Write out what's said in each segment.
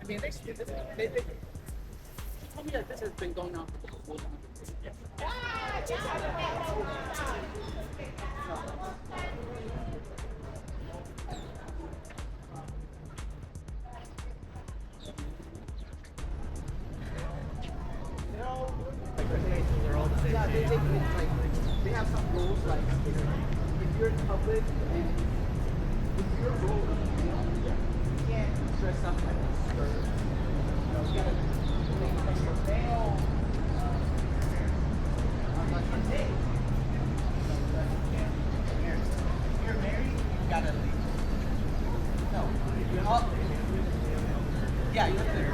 mean, they told me that this has been going on for a whole time. They're all the same shape. They have some rules like if you're in public and if you're rolling, you can't dress up like a skirt. You gotta make your veil. Unless you're gay. If you're married, you gotta leave. No, you're not. Yeah, you're there.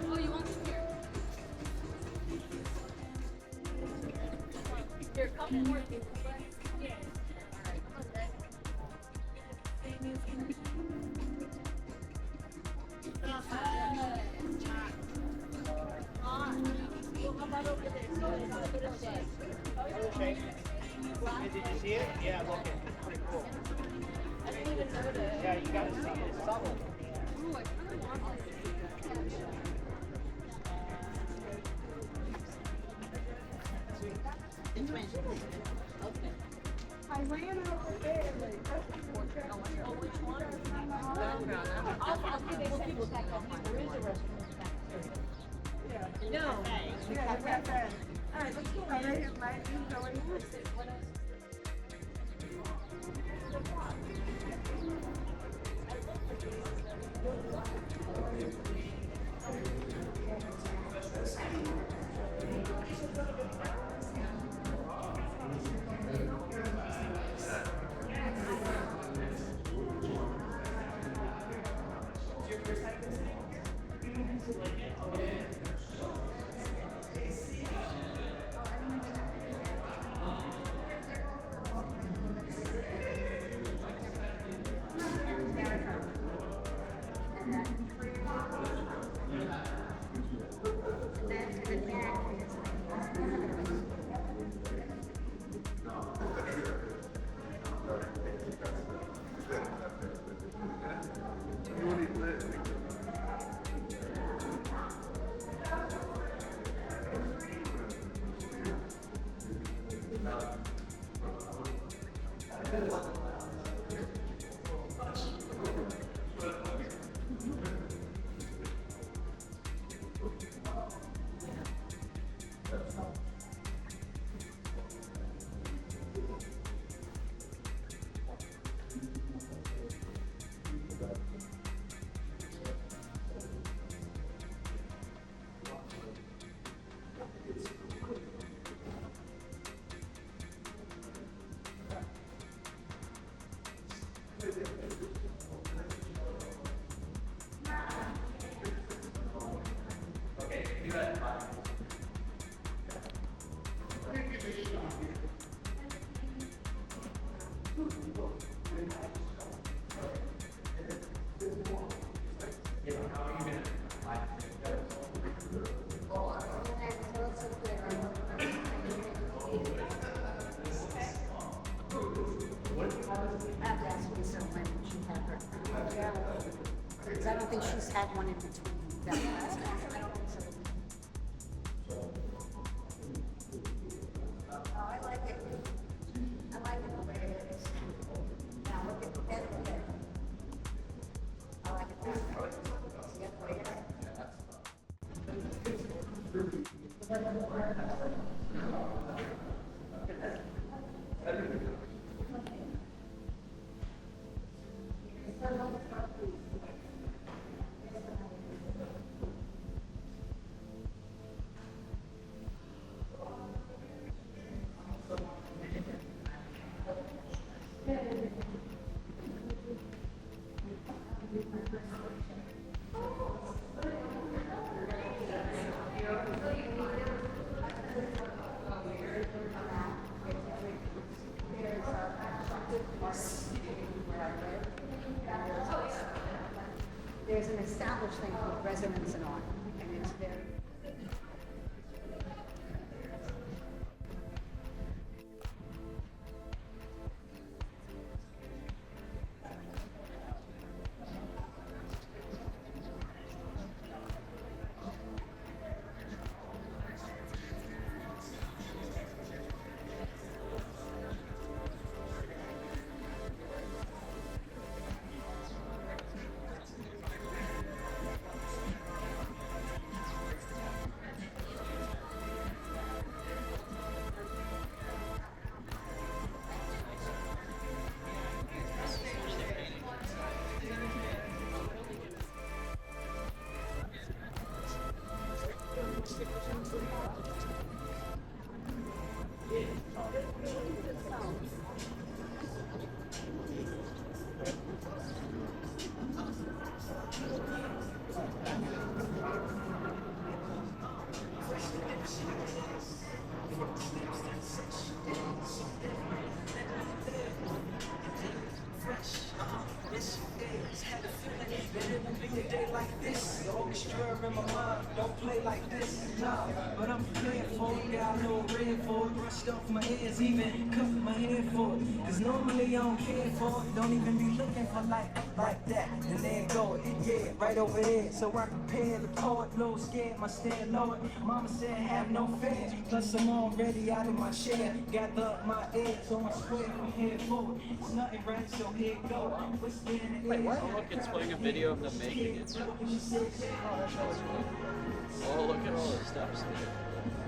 Oh, you want to here? Here, come more people. Yeah. Did you see it? Yeah, look, it's pretty cool. I didn't even notice. Yeah, you gotta see it. It's subtle. Ooh, I kind of want this. Okay. I ran over there. Oh, which one? I'll keep looking. There is a restaurant back there. No. Yeah, that's right. All right, let's go. Right here, right? You going? What else? Because I don't think she's had one in between. I don't think so. Oh, I like it. I like it the way it is. Now look at that. I like it that way. There's an established thing called resonance in art, and it's very. In my mind, don't play like this, nah. But I'm prepared for it, got a little red for it. Brushed off my ears, even cut my hair for it. Cause normally I don't care for it, don't even be looking for like that. And there go it, yeah, right over there. So I prepare the poet, little scared, my stand lowered. Mama said have no fear, plus I'm already out of my chair. Gather up my ears on my square from here forward. It's nothing right, so here it go. Wait, what? Oh, look, it's playing a video of them making it. Oh, look at all the steps.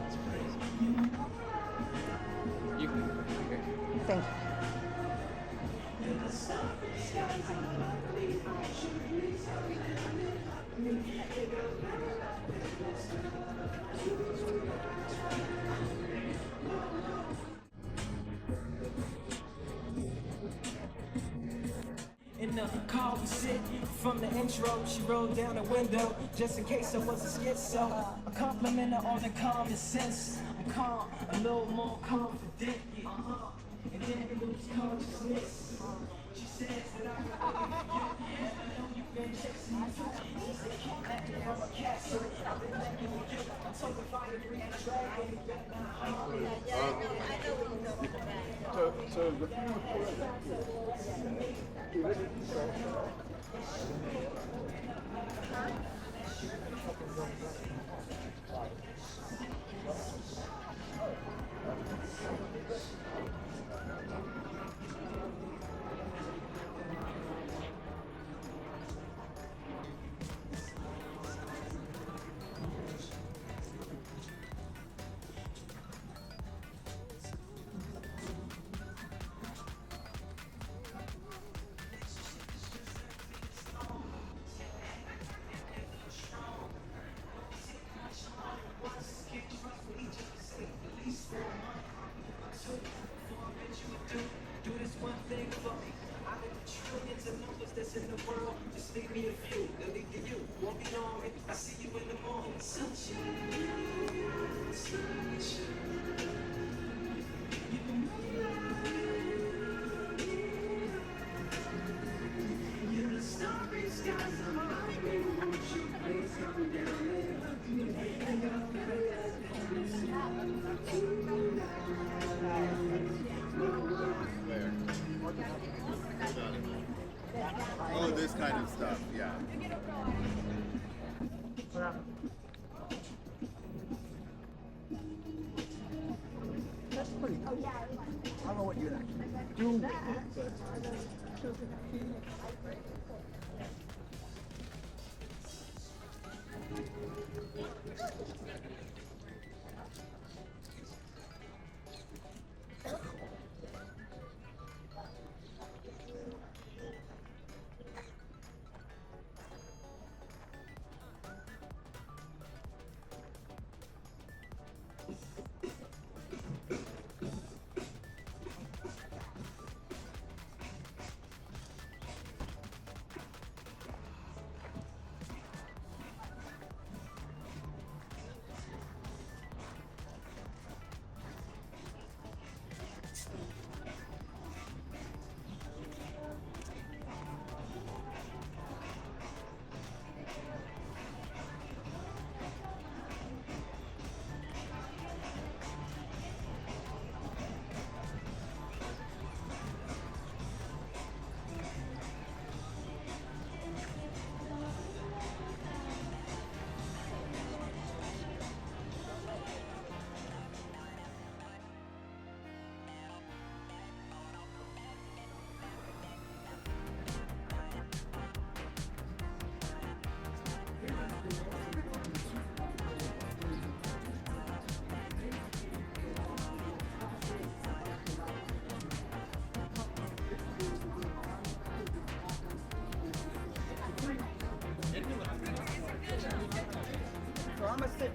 That's crazy. You can here. Thank you. In the car we sit, from the intro, she rolled down the window, just in case I was a schizo. A compliment of all the common sense. I'm calm, a little more confident, and then lose consciousness. She says that I can you, and I know you've been chasing me too. She said keep acting from a castle, I've been acting with you. I'm talking fire, green, and dragon, back now. So the thing Do this one thing for me. Out of the trillions of numbers that's in the world, just leave me a few. They'll lead to you. Won't be long. I see you in the morning. Sunshine, sunshine. You're the starry skies of my moon. Won't you please come down Oh, this kind of stuff, yeah. That's pretty cool. I don't know what you'd actually do with it, but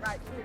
Right.